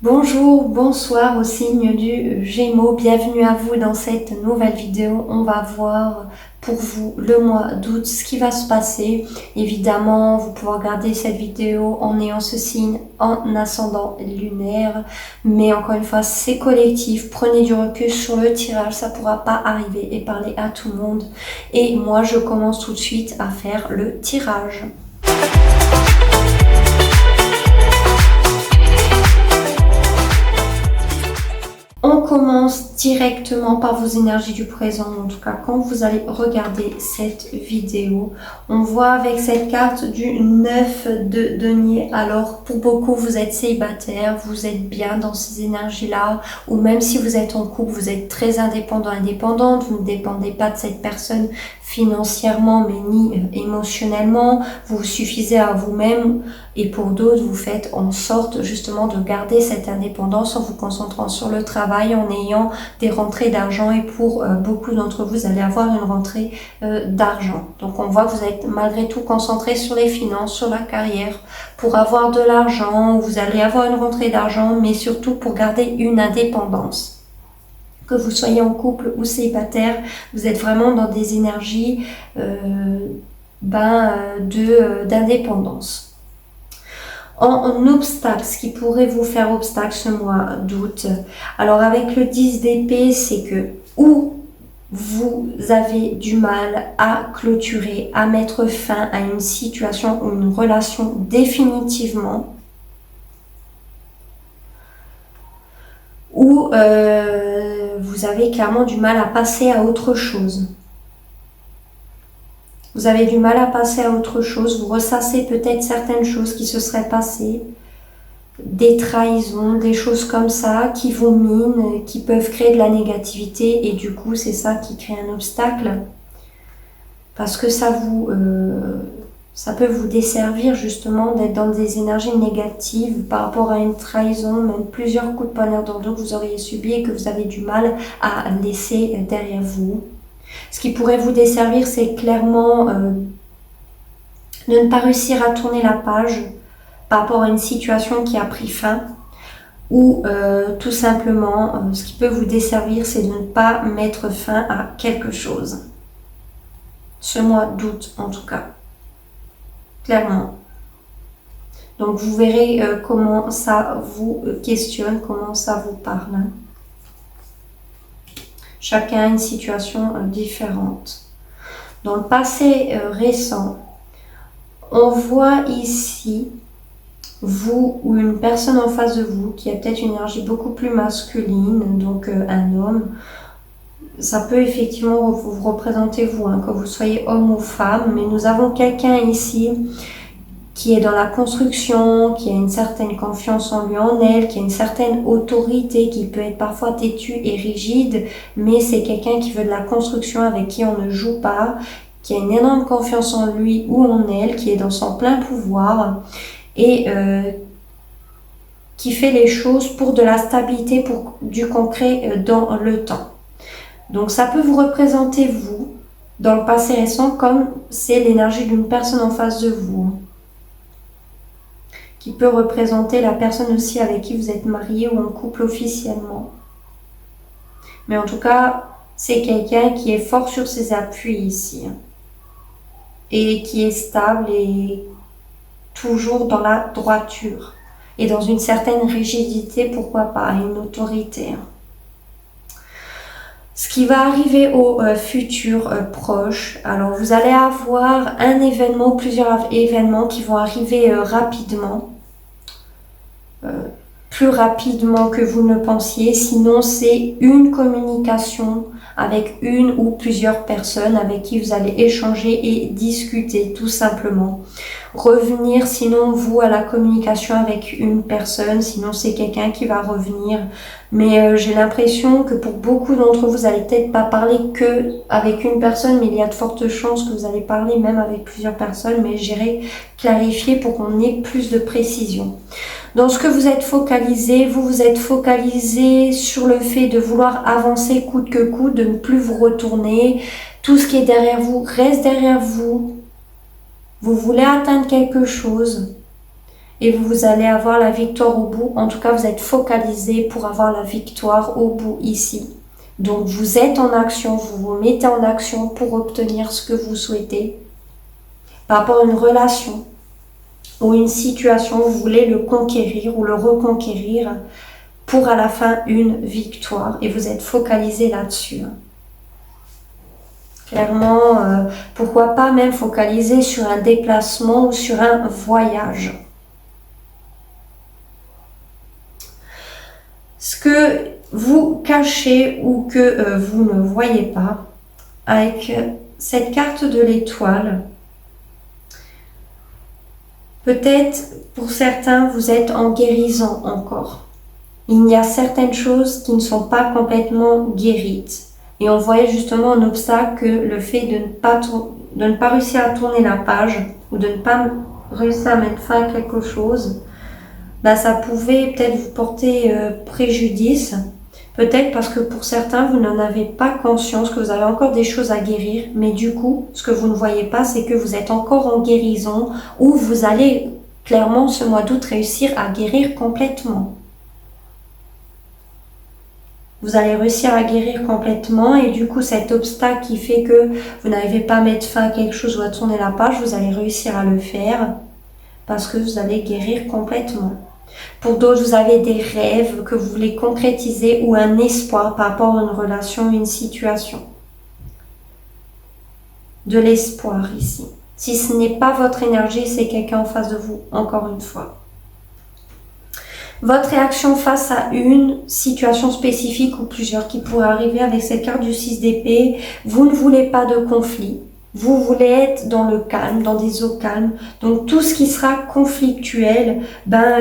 Bonjour, bonsoir au signe du Gémeaux, bienvenue à vous dans cette nouvelle vidéo. On va voir pour vous le mois d'août ce qui va se passer. Évidemment, vous pouvez regarder cette vidéo en ayant ce signe en ascendant lunaire, mais encore une fois c'est collectif, prenez du recul sur le tirage, ça ne pourra pas arriver et parler à tout le monde. Et moi je commence tout de suite à faire le tirage. On commence directement par vos énergies du présent, en tout cas quand vous allez regarder cette vidéo. On voit avec cette carte du 9 de denier, alors pour beaucoup vous êtes célibataire, vous êtes bien dans ces énergies-là, ou même si vous êtes en couple, vous êtes très indépendant, indépendante, vous ne dépendez pas de cette personne financièrement mais ni émotionnellement, vous vous suffisez à vous-même. Et pour d'autres, vous faites en sorte justement de garder cette indépendance en vous concentrant sur le travail, en ayant des rentrées d'argent. Et pour beaucoup d'entre vous, vous allez avoir une rentrée d'argent. Donc on voit que vous êtes malgré tout concentré sur les finances, sur la carrière, pour avoir de l'argent. Vous allez avoir une rentrée d'argent, mais surtout pour garder une indépendance. Que vous soyez en couple ou célibataire, vous êtes vraiment dans des énergies d'indépendance. En obstacle, ce qui pourrait vous faire obstacle ce mois d'août. Alors avec le 10 d'épée, c'est que ou vous avez du mal à clôturer, à mettre fin à une situation ou une relation définitivement, ou vous avez clairement du mal à passer à autre chose. Vous avez du mal à passer à autre chose, vous ressassez peut-être certaines choses qui se seraient passées, des trahisons, des choses comme ça qui vous minent, qui peuvent créer de la négativité et du coup c'est ça qui crée un obstacle parce que ça peut vous desservir justement d'être dans des énergies négatives par rapport à une trahison, même plusieurs coups de poignard dans le dos que vous auriez subi et que vous avez du mal à laisser derrière vous. Ce qui pourrait vous desservir, c'est clairement de ne pas réussir à tourner la page par rapport à une situation qui a pris fin ou tout simplement, ce qui peut vous desservir, c'est de ne pas mettre fin à quelque chose. Ce mois d'août, en tout cas. Clairement. Donc, vous verrez comment ça vous questionne, comment ça vous parle. Chacun a une situation différente. Dans le passé récent, on voit ici vous ou une personne en face de vous qui a peut-être une énergie beaucoup plus masculine, donc un homme. Ça peut effectivement vous représenter vous, hein, que vous soyez homme ou femme, mais nous avons quelqu'un ici qui est dans la construction, qui a une certaine confiance en lui, en elle, qui a une certaine autorité, qui peut être parfois têtue et rigide, mais c'est quelqu'un qui veut de la construction, avec qui on ne joue pas, qui a une énorme confiance en lui ou en elle, qui est dans son plein pouvoir et qui fait les choses pour de la stabilité, pour du concret dans le temps. Donc ça peut vous représenter vous, dans le passé récent, comme c'est l'énergie d'une personne en face de vous, qui peut représenter la personne aussi avec qui vous êtes marié ou en couple officiellement. Mais en tout cas, c'est quelqu'un qui est fort sur ses appuis ici. Et qui est stable et toujours dans la droiture. Et dans une certaine rigidité, pourquoi pas, une autorité. Ce qui va arriver au futur proche, alors vous allez avoir un événement, plusieurs événements qui vont arriver rapidement, plus rapidement que vous ne pensiez, sinon c'est une communication avec une ou plusieurs personnes avec qui vous allez échanger et discuter tout simplement. Revenir sinon vous à la communication avec une personne, sinon c'est quelqu'un qui va revenir. Mais j'ai l'impression que pour beaucoup d'entre vous, vous n'allez peut-être pas parler que avec une personne, mais il y a de fortes chances que vous allez parler même avec plusieurs personnes, mais j'irai clarifier pour qu'on ait plus de précision. Dans ce que vous êtes focalisé, vous êtes focalisé sur le fait de vouloir avancer coûte que coûte, de ne plus vous retourner. Tout ce qui est derrière vous reste derrière vous. Vous voulez atteindre quelque chose et vous allez avoir la victoire au bout. En tout cas, vous êtes focalisé pour avoir la victoire au bout ici. Donc, vous êtes en action, vous vous mettez en action pour obtenir ce que vous souhaitez. Par rapport à une relation ou une situation, vous voulez le conquérir ou le reconquérir pour à la fin une victoire. Et vous êtes focalisé là-dessus. Clairement, pourquoi pas même focaliser sur un déplacement ou sur un voyage. Ce que vous cachez ou que vous ne voyez pas, avec cette carte de l'étoile, peut-être pour certains, vous êtes en guérison encore. Il y a certaines choses qui ne sont pas complètement guéries. Et on voyait justement un obstacle que le fait de ne pas réussir à tourner la page ou de ne pas réussir à mettre fin à quelque chose, ça pouvait peut-être vous porter préjudice. Peut-être parce que pour certains, vous n'en avez pas conscience, que vous avez encore des choses à guérir. Mais du coup, ce que vous ne voyez pas, c'est que vous êtes encore en guérison ou vous allez clairement ce mois d'août réussir à guérir complètement. Vous allez réussir à guérir complètement et du coup cet obstacle qui fait que vous n'arrivez pas à mettre fin à quelque chose ou à tourner la page, vous allez réussir à le faire parce que vous allez guérir complètement. Pour d'autres, vous avez des rêves que vous voulez concrétiser ou un espoir par rapport à une relation, une situation. De l'espoir ici. Si ce n'est pas votre énergie, c'est quelqu'un en face de vous, encore une fois. Votre réaction face à une situation spécifique ou plusieurs qui pourraient arriver avec cette carte du 6 d'épée, vous ne voulez pas de conflit. Vous voulez être dans le calme, dans des eaux calmes. Donc tout ce qui sera conflictuel,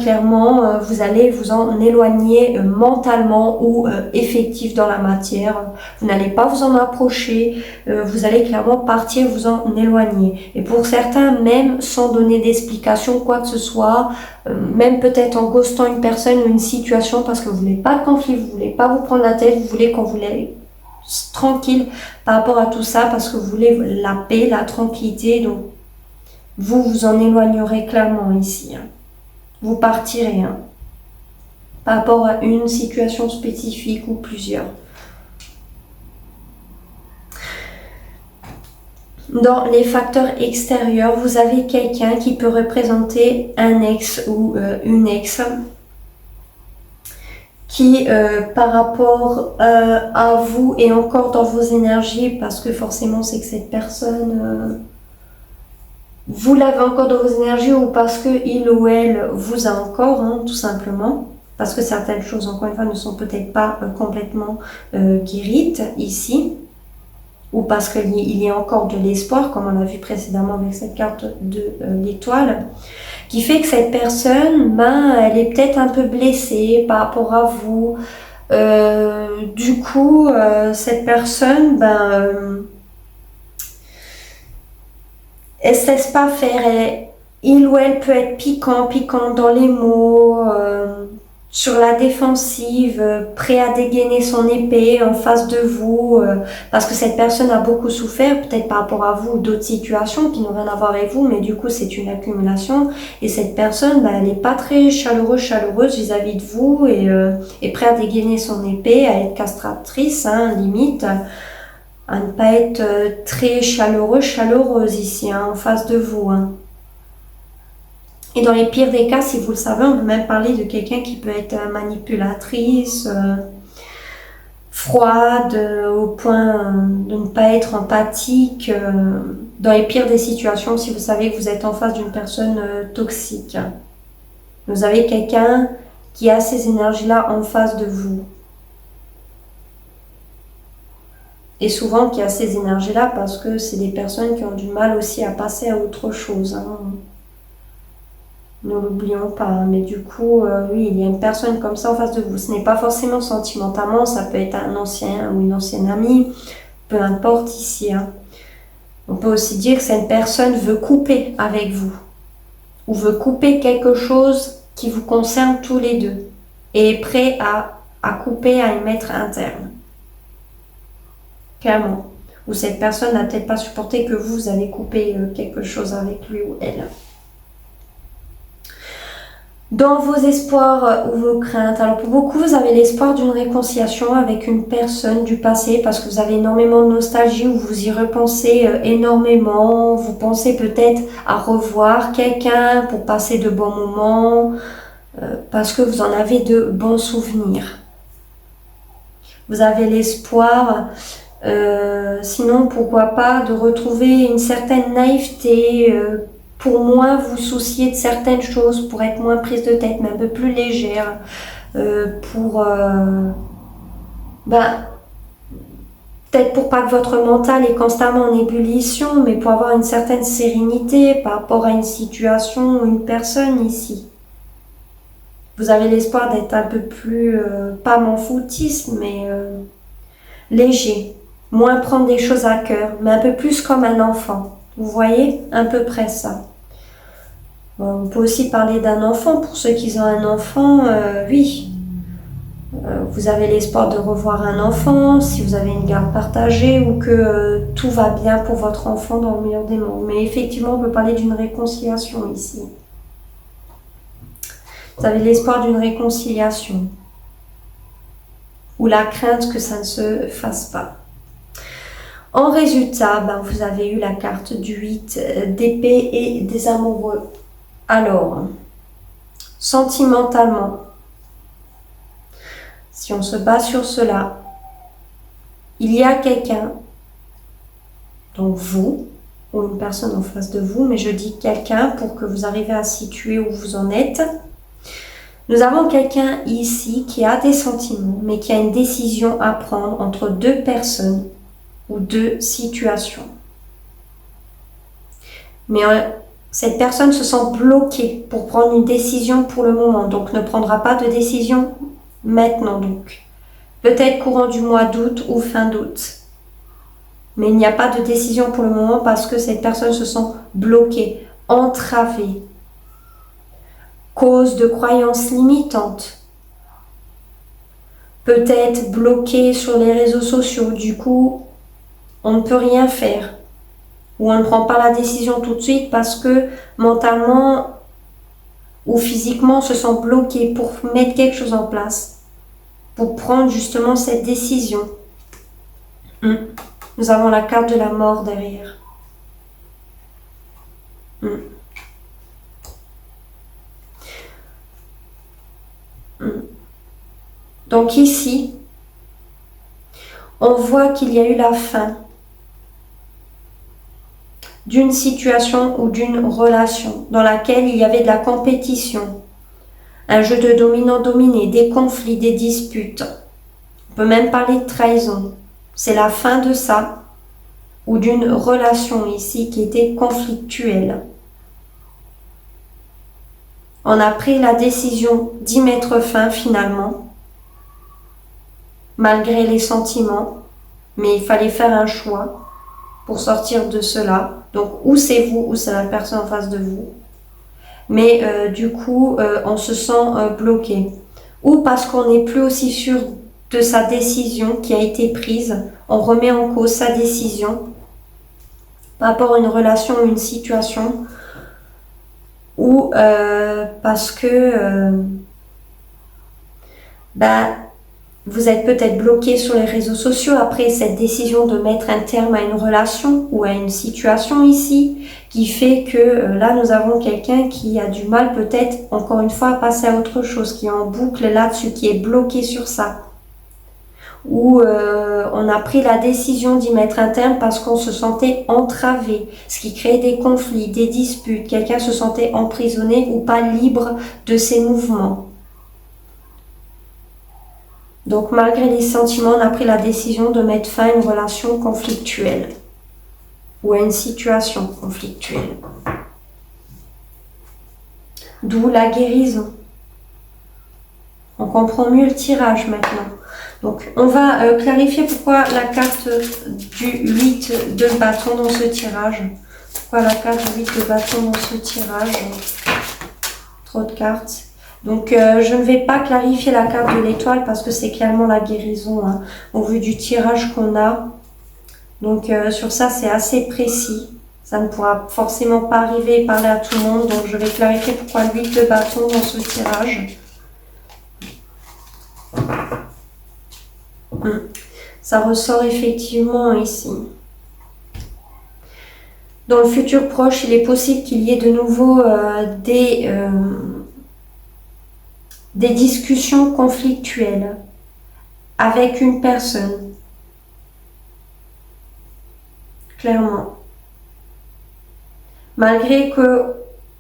clairement, vous allez vous en éloigner mentalement ou effectif dans la matière. Vous n'allez pas vous en approcher. Vous allez clairement partir, vous en éloigner. Et pour certains, même sans donner d'explication, quoi que ce soit, même peut-être en ghostant une personne ou une situation parce que vous voulez pas de conflit, vous voulez pas vous prendre la tête, vous voulez qu'on vous laisse tranquille par rapport à tout ça parce que vous voulez la paix, la tranquillité. Donc vous vous en éloignerez clairement ici. Vous partirez par rapport à une situation spécifique ou plusieurs. Dans les facteurs extérieurs, vous avez quelqu'un qui peut représenter un ex ou une ex qui par rapport à vous est encore dans vos énergies parce que forcément c'est que cette personne vous l'avez encore dans vos énergies ou parce que il ou elle vous a encore, tout simplement, parce que certaines choses encore une fois ne sont peut-être pas complètement guéries ici, ou parce qu'il y a encore de l'espoir comme on l'a vu précédemment avec cette carte de l'étoile, qui fait que cette personne, elle est peut-être un peu blessée par rapport à vous. Du coup, cette personne, elle se laisse pas faire. Il ou elle peut être piquant dans les mots, sur la défensive, prêt à dégainer son épée en face de vous, parce que cette personne a beaucoup souffert, peut-être par rapport à vous ou d'autres situations qui n'ont rien à voir avec vous, mais du coup c'est une accumulation, et cette personne, elle n'est pas très chaleureuse vis-à-vis de vous, et est prêt à dégainer son épée, à être castratrice, limite, à ne pas être très chaleureuse ici, en face de vous. Et dans les pires des cas, si vous le savez, on peut même parler de quelqu'un qui peut être manipulatrice, froide, au point de ne pas être empathique. Dans les pires des situations, si vous savez que vous êtes en face d'une personne toxique. Vous avez quelqu'un qui a ces énergies-là en face de vous. Et souvent qui a ces énergies-là parce que c'est des personnes qui ont du mal aussi à passer à autre chose. Ne l'oublions pas, mais du coup, oui, il y a une personne comme ça en face de vous. Ce n'est pas forcément sentimentalement, ça peut être un ancien ou une ancienne amie, peu importe ici. On peut aussi dire que cette personne veut couper avec vous, ou veut couper quelque chose qui vous concerne tous les deux, et est prêt à couper, à y mettre un terme. Clairement. Ou cette personne n'a peut-être pas supporté que vous allez couper quelque chose avec lui ou elle. dans vos espoirs ou vos craintes. Alors pour beaucoup, vous avez l'espoir d'une réconciliation avec une personne du passé parce que vous avez énormément de nostalgie ou vous y repensez énormément. Vous pensez peut-être à revoir quelqu'un pour passer de bons moments parce que vous en avez de bons souvenirs. Vous avez l'espoir, sinon pourquoi pas, de retrouver une certaine naïveté, pour moins vous soucier de certaines choses, pour être moins prise de tête, mais un peu plus légère, peut-être pour pas que votre mental est constamment en ébullition, mais pour avoir une certaine sérénité par rapport à une situation ou une personne ici. Vous avez l'espoir d'être un peu plus, pas m'en foutiste, mais léger, moins prendre des choses à cœur, mais un peu plus comme un enfant. Vous voyez, à peu près ça. On peut aussi parler d'un enfant. Pour ceux qui ont un enfant, oui. Vous avez l'espoir de revoir un enfant, si vous avez une garde partagée ou que tout va bien pour votre enfant dans le meilleur des mondes. Mais effectivement, on peut parler d'une réconciliation ici. Vous avez l'espoir d'une réconciliation ou la crainte que ça ne se fasse pas. En résultat, vous avez eu la carte du 8 d'épée et des amoureux. Alors, sentimentalement, si on se base sur cela, il y a quelqu'un, donc vous, ou une personne en face de vous, mais je dis quelqu'un pour que vous arriviez à situer où vous en êtes. Nous avons quelqu'un ici qui a des sentiments, mais qui a une décision à prendre entre deux personnes ou deux situations. Mais cette personne se sent bloquée pour prendre une décision pour le moment, donc ne prendra pas de décision maintenant donc. Peut-être courant du mois d'août ou fin d'août. Mais il n'y a pas de décision pour le moment parce que cette personne se sent bloquée, entravée. Cause de croyances limitantes. Peut-être bloquée sur les réseaux sociaux, du coup, on ne peut rien faire. Ou on ne prend pas la décision tout de suite parce que mentalement ou physiquement on se sent bloqué pour mettre quelque chose en place, pour prendre justement cette décision. Nous avons la carte de la mort derrière. Donc ici, on voit qu'il y a eu la fin d'une situation ou d'une relation dans laquelle il y avait de la compétition, un jeu de dominant-dominé, des conflits, des disputes. On peut même parler de trahison. C'est la fin de ça, ou d'une relation ici qui était conflictuelle. On a pris la décision d'y mettre fin finalement, malgré les sentiments, mais il fallait faire un choix pour sortir de cela. Donc, ou c'est vous, ou c'est la personne en face de vous. Mais du coup, on se sent bloqué. Ou parce qu'on n'est plus aussi sûr de sa décision qui a été prise, on remet en cause sa décision par rapport à une relation ou une situation. Ou parce que vous êtes peut-être bloqué sur les réseaux sociaux après cette décision de mettre un terme à une relation ou à une situation ici, qui fait que là nous avons quelqu'un qui a du mal peut-être encore une fois à passer à autre chose, qui est en boucle là-dessus, qui est bloqué sur ça. Ou on a pris la décision d'y mettre un terme parce qu'on se sentait entravé, ce qui crée des conflits, des disputes, quelqu'un se sentait emprisonné ou pas libre de ses mouvements. Donc malgré les sentiments, on a pris la décision de mettre fin à une relation conflictuelle ou à une situation conflictuelle. D'où la guérison. On comprend mieux le tirage maintenant. Donc on va clarifier pourquoi la carte du 8 de bâton dans ce tirage. Pourquoi la carte du 8 de bâton dans ce tirage. Trop de cartes. Donc je ne vais pas clarifier la carte de l'étoile parce que c'est clairement la guérison hein, au vu du tirage qu'on a. Donc sur ça c'est assez précis. Ça ne pourra forcément pas arriver et parler à tout le monde. Donc, je vais clarifier pourquoi l'huile de bâton dans ce tirage. Ça ressort effectivement ici. Dans le futur proche, il est possible qu'il y ait de nouveau des discussions conflictuelles avec une personne. Clairement. Malgré que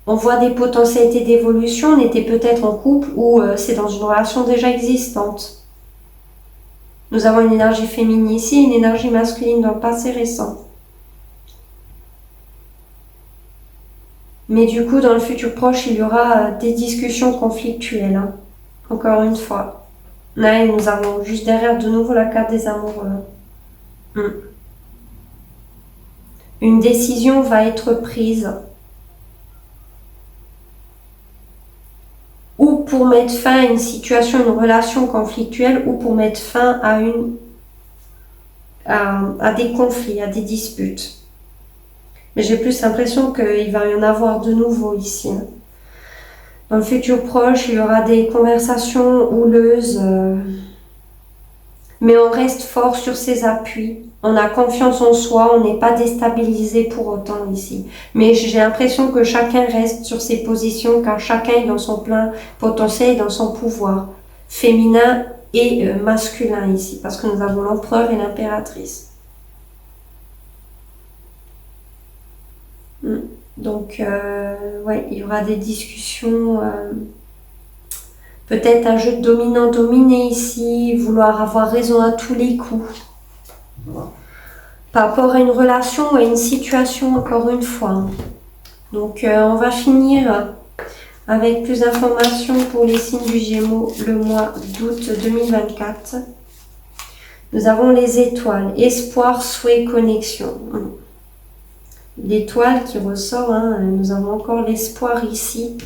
on voit des potentialités d'évolution, on était peut-être en couple ou c'est dans une relation déjà existante. Nous avons une énergie féminine ici, une énergie masculine dans le passé récent. Mais du coup, dans le futur proche, il y aura des discussions conflictuelles. Hein. Encore une fois. Là, nous avons juste derrière de nouveau la carte des amoureux. Une décision va être prise. Ou pour mettre fin à une situation, une relation conflictuelle, ou pour mettre fin à des conflits, à des disputes. Mais j'ai plus l'impression qu'il va y en avoir de nouveau ici. Dans le futur proche, il y aura des conversations houleuses, mais on reste fort sur ses appuis. On a confiance en soi, on n'est pas déstabilisé pour autant ici. Mais j'ai l'impression que chacun reste sur ses positions car chacun est dans son plein potentiel et dans son pouvoir féminin et masculin ici. Parce que nous avons l'empereur et l'impératrice. Donc, ouais, il y aura des discussions... peut-être un jeu de dominant-dominé ici, vouloir avoir raison à tous les coups. Par rapport à une relation ou à une situation, encore une fois. Donc, on va finir avec plus d'informations pour les signes du Gémeaux le mois d'août 2024. Nous avons les étoiles, espoir, souhait, connexion. L'étoile qui ressort, hein, nous avons encore l'espoir ici.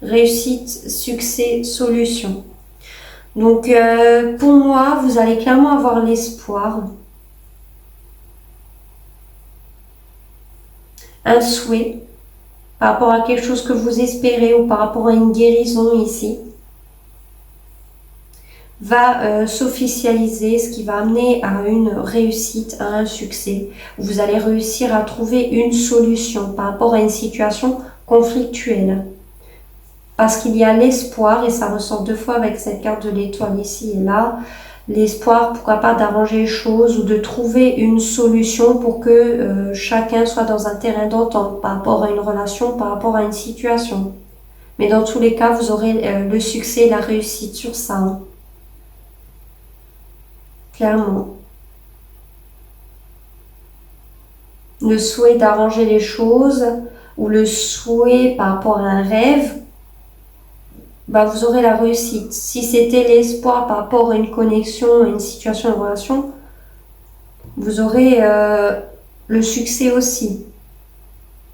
Réussite, succès, solution. Donc, pour moi, vous allez clairement avoir l'espoir. Un souhait par rapport à quelque chose que vous espérez ou par rapport à une guérison ici va s'officialiser, ce qui va amener à une réussite, à un succès. Vous allez réussir à trouver une solution par rapport à une situation conflictuelle. Parce qu'il y a l'espoir, et ça ressort deux fois avec cette carte de l'étoile ici et là, l'espoir, pourquoi pas, d'arranger les choses ou de trouver une solution pour que chacun soit dans un terrain d'entente par rapport à une relation, par rapport à une situation. Mais dans tous les cas, vous aurez le succès et la réussite sur ça. Hein. Clairement. Le souhait d'arranger les choses ou le souhait par rapport à un rêve, bah, vous aurez la réussite. Si c'était l'espoir par rapport à une connexion, à une situation, une relation, vous aurez le succès aussi.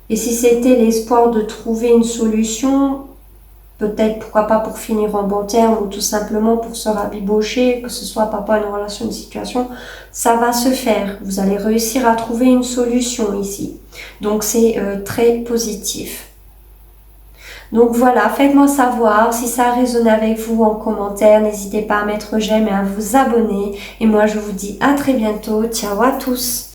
Et si c'était l'espoir de trouver une solution, peut-être pourquoi pas pour finir en bon terme ou tout simplement pour se rabibocher, que ce soit par rapport à une relation, une situation, ça va se faire. Vous allez réussir à trouver une solution ici. Donc c'est très positif. Donc voilà, faites-moi savoir si ça a résonné avec vous en commentaire. N'hésitez pas à mettre j'aime et à vous abonner. Et moi, je vous dis à très bientôt. Ciao à tous!